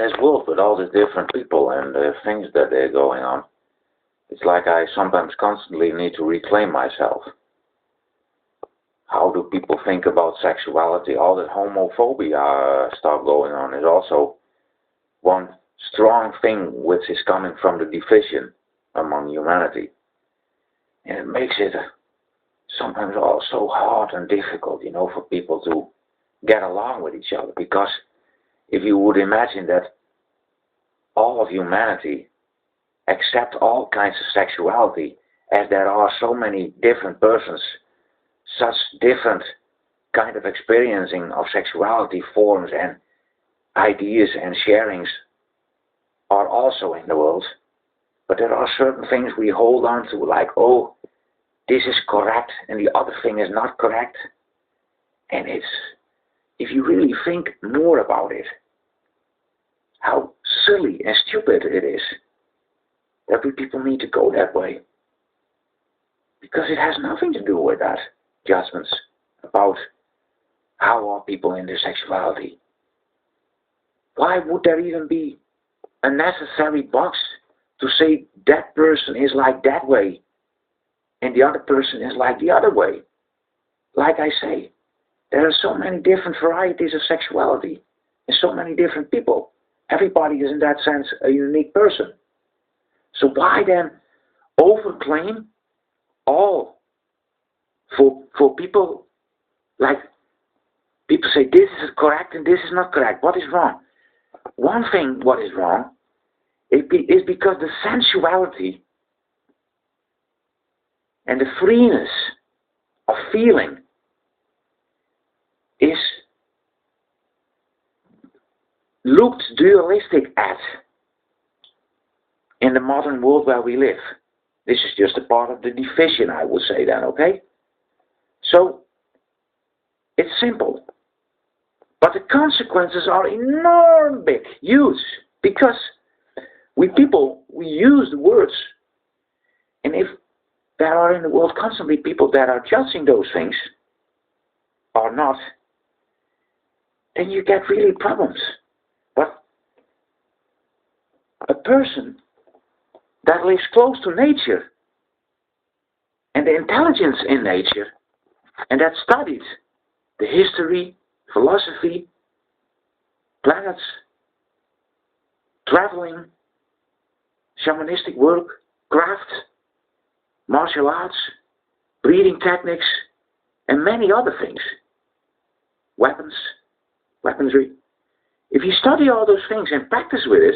this world with all the different people and the things that they're going on, it's like I sometimes constantly need to reclaim myself. How do people think about sexuality? All that homophobia stuff going on is also one strong thing which is coming from the division among humanity. And it makes it sometimes all so hard and difficult, for people to get along with each other. Because if you would imagine that all of humanity accept all kinds of sexuality, as there are so many different persons, such different kind of experiencing of sexuality forms and ideas and sharings are also in the world. But there are certain things we hold on to, like, oh, this is correct and the other thing is not correct. And it's, if you really think more about it, how silly and stupid it is that we people need to go that way. Because it has nothing to do with that judgments about how are people in their sexuality. Why would there even be a necessary box to say that person is like that way and the other person is like the other way? Like I say, there are so many different varieties of sexuality and so many different people. Everybody is in that sense a unique person. So why then overclaim all for people, like people say this is correct and this is not correct. What is wrong? One thing what is wrong is because the sensuality and the freeness of feeling is looked dualistic at in the modern world where we live. This is just a part of the division, I would say then, okay? So, it's simple. But the consequences are enormous, big, huge. Because we use the words. And if there are in the world constantly people that are judging those things, or not, then you get really problems. But a person that lives close to nature and the intelligence in nature and that studies the history, philosophy, planets, traveling, shamanistic work, craft, martial arts, breeding techniques, and many other things, weaponry. If you study all those things and practice with it,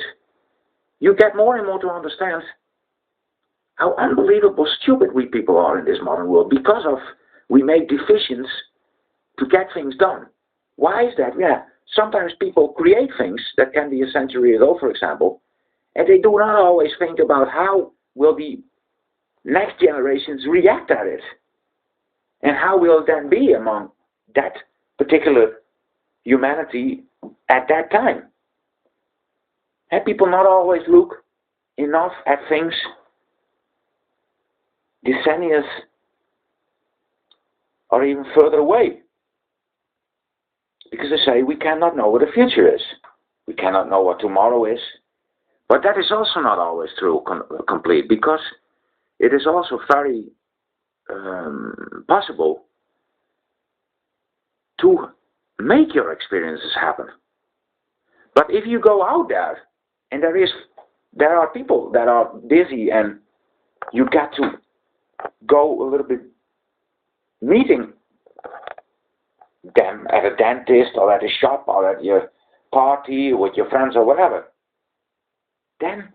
you get more and more to understand how unbelievable stupid we people are in this modern world because of we make decisions to get things done. Why is that? Yeah, sometimes people create things that can be a century ago, for example, and they do not always think about how will the next generations react at it, and how will it then be among that particular humanity at that time. And people not always look enough at things decennias or even further away. Because they say we cannot know what the future is. We cannot know what tomorrow is. But that is also not always true, complete, because it is also very possible to make your experiences happen. But if you go out there and there are people that are busy and you got to go a little bit meeting them at a dentist or at a shop or at your party with your friends or whatever, then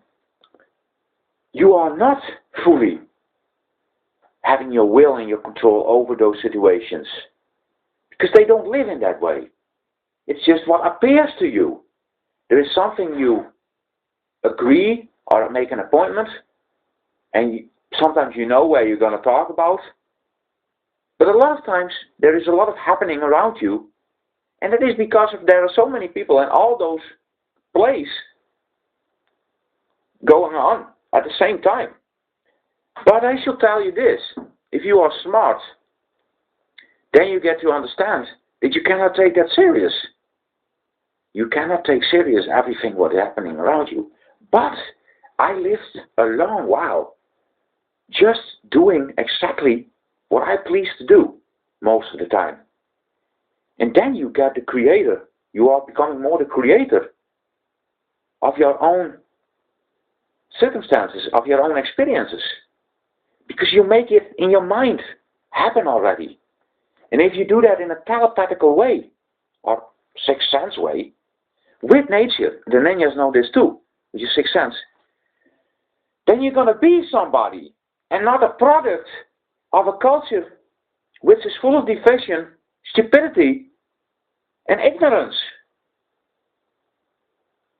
you are not fully having your will and your control over those situations. Because they don't live in that way. It's just what appears to you. There is something you agree or make an appointment, and sometimes you know where you're going to talk about. But a lot of times there is a lot of happening around you, and it is because there are so many people and all those plays going on at the same time. But I shall tell you this, if you are smart, then you get to understand that you cannot take that serious. You cannot take serious everything what is happening around you. But I lived a long while just doing exactly what I pleased to do most of the time. And then you get the creator. You are becoming more the creator of your own circumstances, of your own experiences. Because you make it in your mind happen already. And if you do that in a telepathical way, or sixth sense way, with nature, the ninjas know this too, which is sixth sense, then you're going to be somebody, and not a product of a culture which is full of division, stupidity, and ignorance.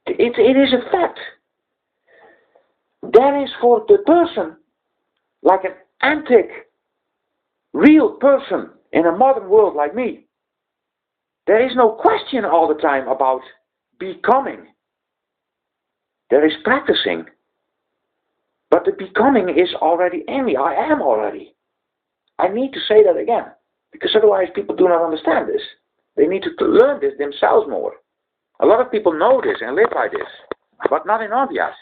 It is a fact. That is for the person, like an antique, real person in a modern world like me. There is no question all the time about becoming. There is practicing. But the becoming is already in me. I am already. I need to say that again. Because otherwise people do not understand this. They need to learn this themselves more. A lot of people know this and live like this. But not in obvious.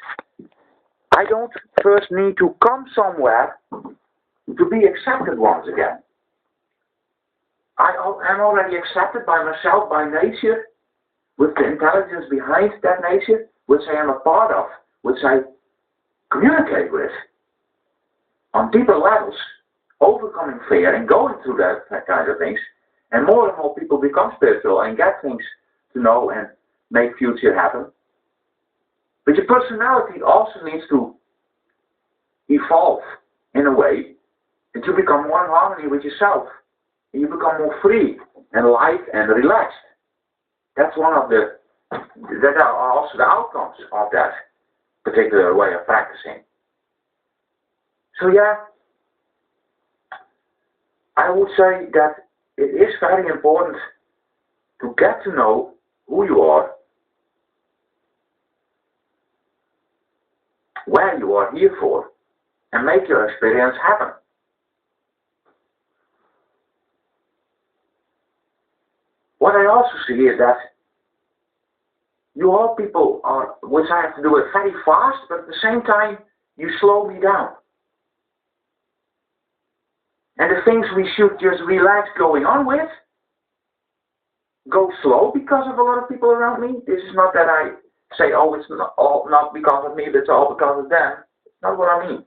I don't first need to come somewhere to be accepted once again. I am already accepted by myself, by nature, with the intelligence behind that nature, which I am a part of, which I communicate with on deeper levels, overcoming fear and going through that kind of things. And more people become spiritual and get things to know and make future happen. But your personality also needs to evolve in a way that you become more in harmony with yourself. And you become more free and light and relaxed. That's one of that are also the outcomes of that particular way of practicing. So yeah, I would say that it is very important to get to know who you are, where you are here for, and make your experience happen. What I also see is that you all people are, which I have to do it very fast, but at the same time, you slow me down. And the things we should just relax going on with, go slow because of a lot of people around me. This is not that I say, oh, it's not because of me, but it's all because of them. It's not what I mean.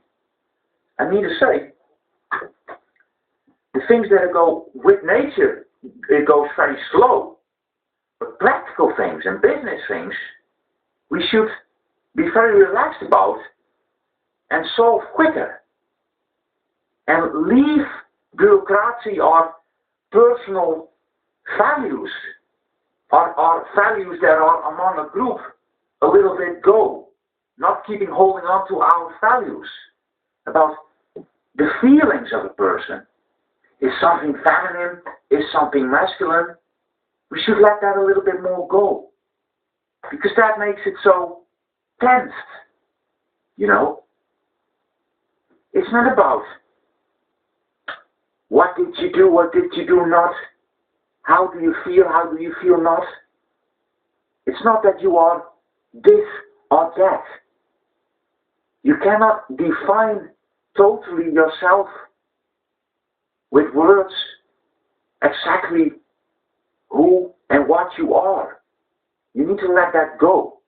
I mean to say, the things that go with nature, it goes very slow. But practical things and business things, we should be very relaxed about and solve quicker. And leave bureaucracy or personal values or values that are among a group a little bit go. Not holding on to our values about the feelings of a person. Is something feminine? Is something masculine? We should let that a little bit more go. Because that makes it so tensed. You know? It's not about what did you do, what did you do not? How do you feel not? It's not that you are this or that. You cannot define totally yourself with words exactly who and what you are. You need to let that go.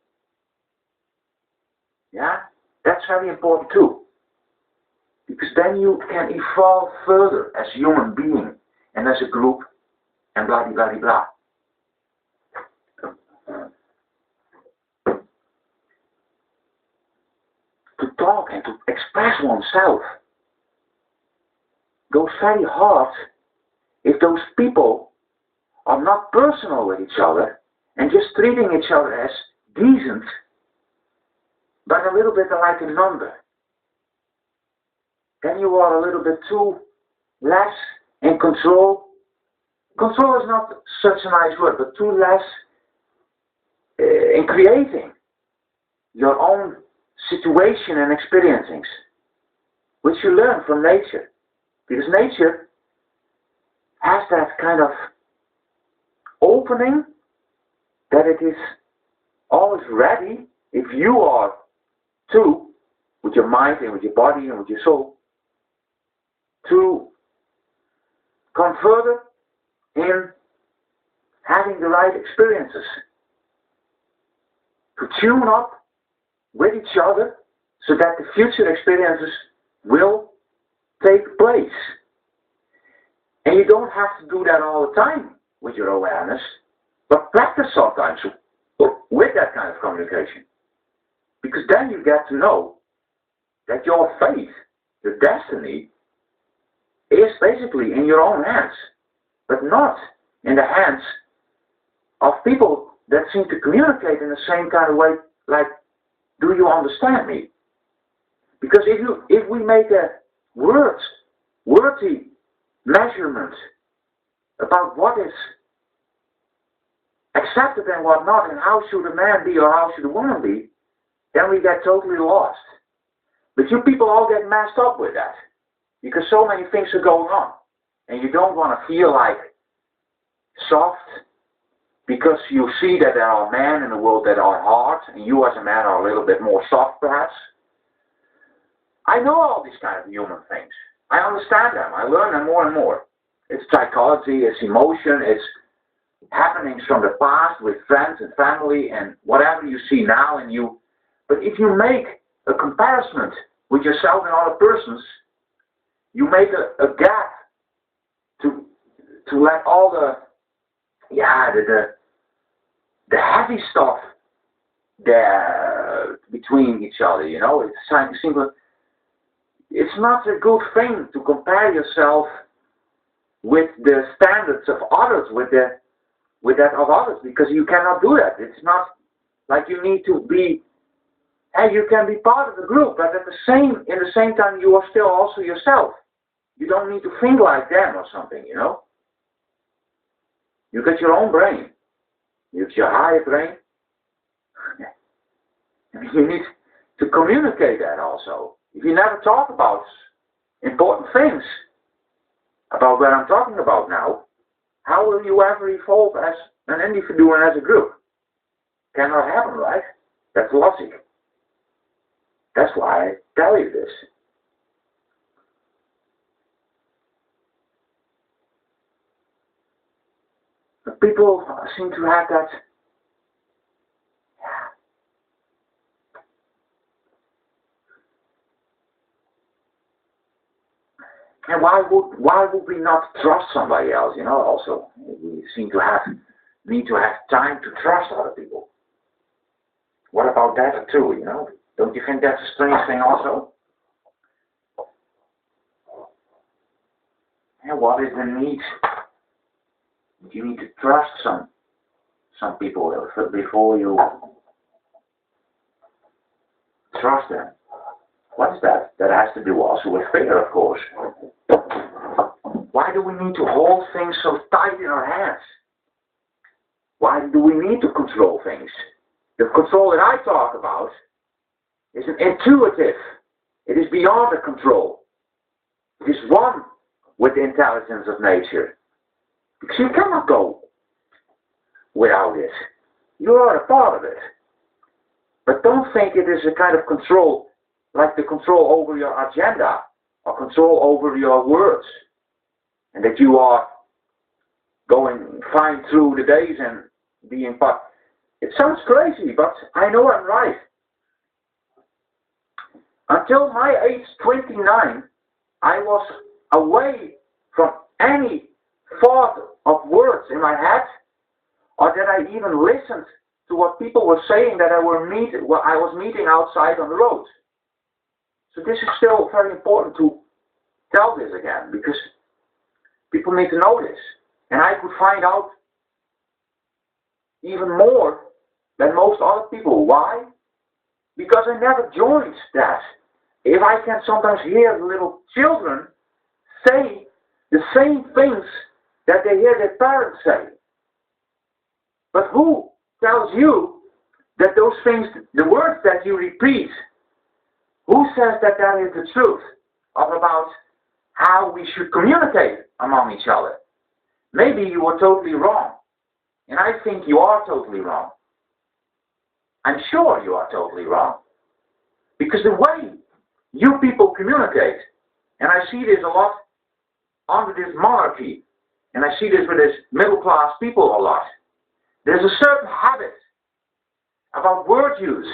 Yeah? That's very important too. Because then you can evolve further as a human being and as a group and blah blah blah blah. To talk and to express oneself goes very hard if those people are not personal with each other and just treating each other as decent, but a little bit like a number. Then you are a little bit too less in control. Control is not such a nice word, but too less in creating your own situation and experiencings, which you learn from nature. Because nature has that kind of opening that it is always ready, if you are too, with your mind and with your body and with your soul, to come further in having the right experiences. To tune up with each other so that the future experiences will take place. And you don't have to do that all the time with your awareness, but practice sometimes with that kind of communication. Because then you get to know that your fate, your destiny, is basically in your own hands, but not in the hands of people that seem to communicate in the same kind of way, like, do you understand me? Because if we make a worthy measurement about what is accepted and what not, and how should a man be or how should a woman be, then we get totally lost. But you people all get messed up with that, because so many things are going on, and you don't want to feel like soft, because you see that there are men in the world that are hard, and you as a man are a little bit more soft perhaps. I know all these kind of human things. I understand them. I learn them more and more. It's psychology, it's emotion, it's happenings from the past with friends and family and whatever you see now in you. But if you make a comparison with yourself and other persons, you make a gap to let all the heavy stuff there between each other, you know. It's not a good thing to compare yourself with the standards of others, with that of others, because you cannot do that. It's not like you need to be. Hey, you can be part of the group, but in the same time, you are still also yourself. You don't need to think like them or something, you know. You got your own brain. You have your higher brain. You need to communicate that also. If you never talk about important things, about what I'm talking about now, how will you ever evolve as an individual and as a group? Cannot happen, right? That's logic. That's why I tell you this. But people seem to have that. And why would we not trust somebody else? You know, also we seem to need to have time to trust other people. What about that too? You know, don't you think that's a strange thing also? And what is the need? You need to trust some people before you trust them. What is that? That has to do also with fear, of course. Why do we need to hold things so tight in our hands? Why do we need to control things? The control that I talk about is an intuitive. It is beyond the control. It is one with the intelligence of nature. Because you cannot go without it. You are a part of it. But don't think it is a kind of control like the control over your agenda or control over your words, and that you are going fine through the days and being part. It sounds crazy, but I know I'm right. Until my age 29, I was away from any thought of words in my head, or that I even listened to what people were saying that I was meeting outside on the road. So this is still very important to tell this again, because people need to know this. And I could find out even more than most other people. Why? Because I never joined that. If I can sometimes hear the little children say the same things that they hear their parents say. But who tells you that those things, the words that you repeat, who says that that is the truth about how we should communicate among each other? Maybe you were totally wrong. And I think you are totally wrong. I'm sure you are totally wrong. Because the way you people communicate, and I see this a lot under this monarchy, and I see this with this middle class people a lot. There's a certain habit about word use,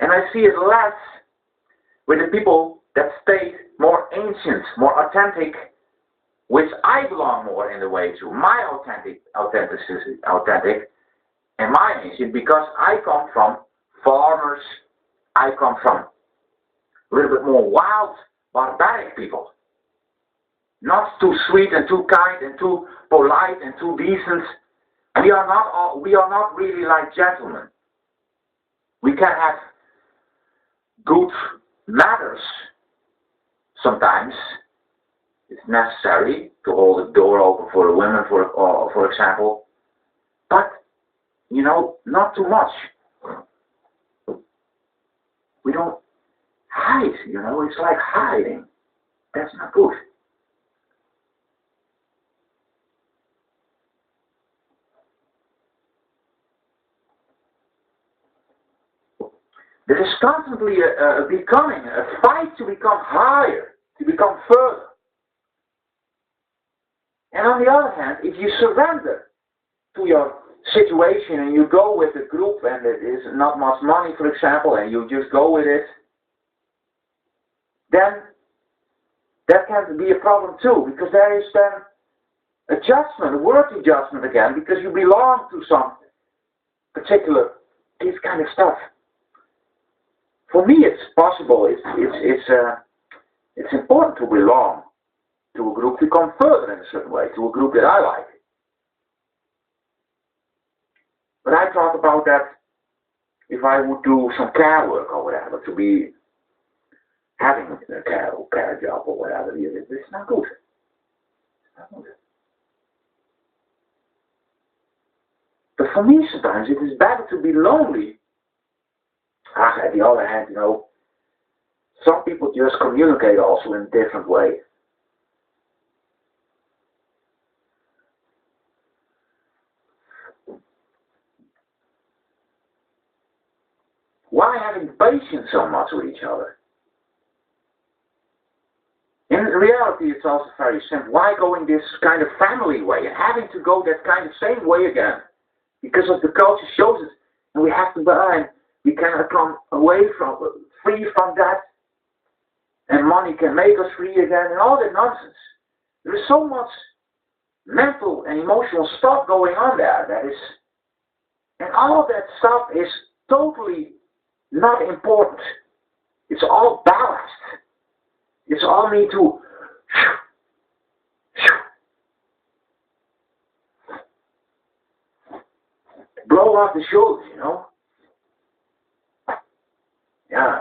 and I see it less with the people that stay more ancient, more authentic, which I belong more in the way to. My authentic, and my ancient, because I come from farmers, I come from a little bit more wild, barbaric people. Not too sweet and too kind and too polite and too decent. We are not really like gentlemen. We can have good manners sometimes. It's necessary to hold the door open for the women, for example. But, you know, not too much. We don't hide, you know, it's like hiding. That's not good. There is constantly a fight to become higher, to become further. And on the other hand, if you surrender to your situation and you go with the group and it is not much money, for example, and you just go with it, then that can be a problem too, because there is then adjustment, a word adjustment again, because you belong to some particular, this kind of stuff. For me, it's possible. It's important to belong to a group, to come further in a certain way, to a group that I like. But I talk about that if I would do some care work or whatever, to be having a care job or whatever. It's not good. It's not good. But for me, sometimes it is better to be lonely. At the other hand, you know, some people just communicate also in a different way. Why having patience so much with each other? In reality, it's also very simple. Why going this kind of family way and having to go that kind of same way again? Because of the culture shows it, and we have to buy. We cannot come free from that, and money can make us free again, and all that nonsense. There is so much mental and emotional stuff going on there. And all of that stuff is totally not important. It's all ballast. It's all need to blow off the shoulders, you know. Yeah.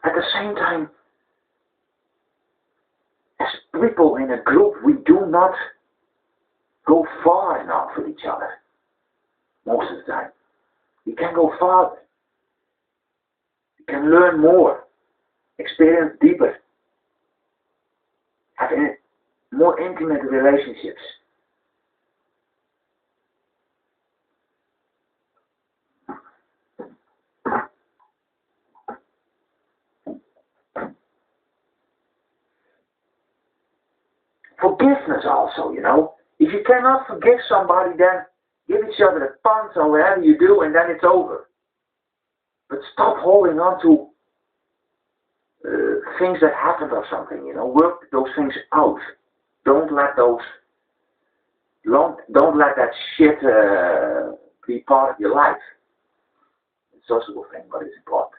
At the same time, as people in a group, we do not go far enough with each other. Most of the time. We can go farther. We can learn more. Experience deeper. Have more intimate relationships. Forgiveness also, you know. If you cannot forgive somebody, then give each other a punch or whatever you do, and then it's over. But stop holding on to things that happened or something, you know. Work those things out. Don't let that shit be part of your life. It's also a thing, but it's important.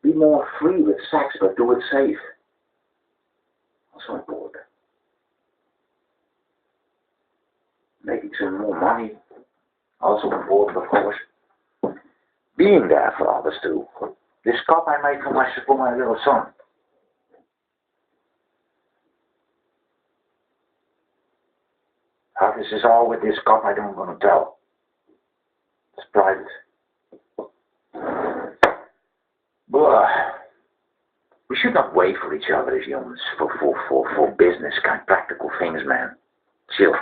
Be more free with sex, but do it safe. Also important. Making some more money. Also important, of course. being there for others too. This cup I made for my little son. How this is all with this cup I don't want to tell. It's private. But we should not wait for each other as humans for business kind of practical things, man. Chill.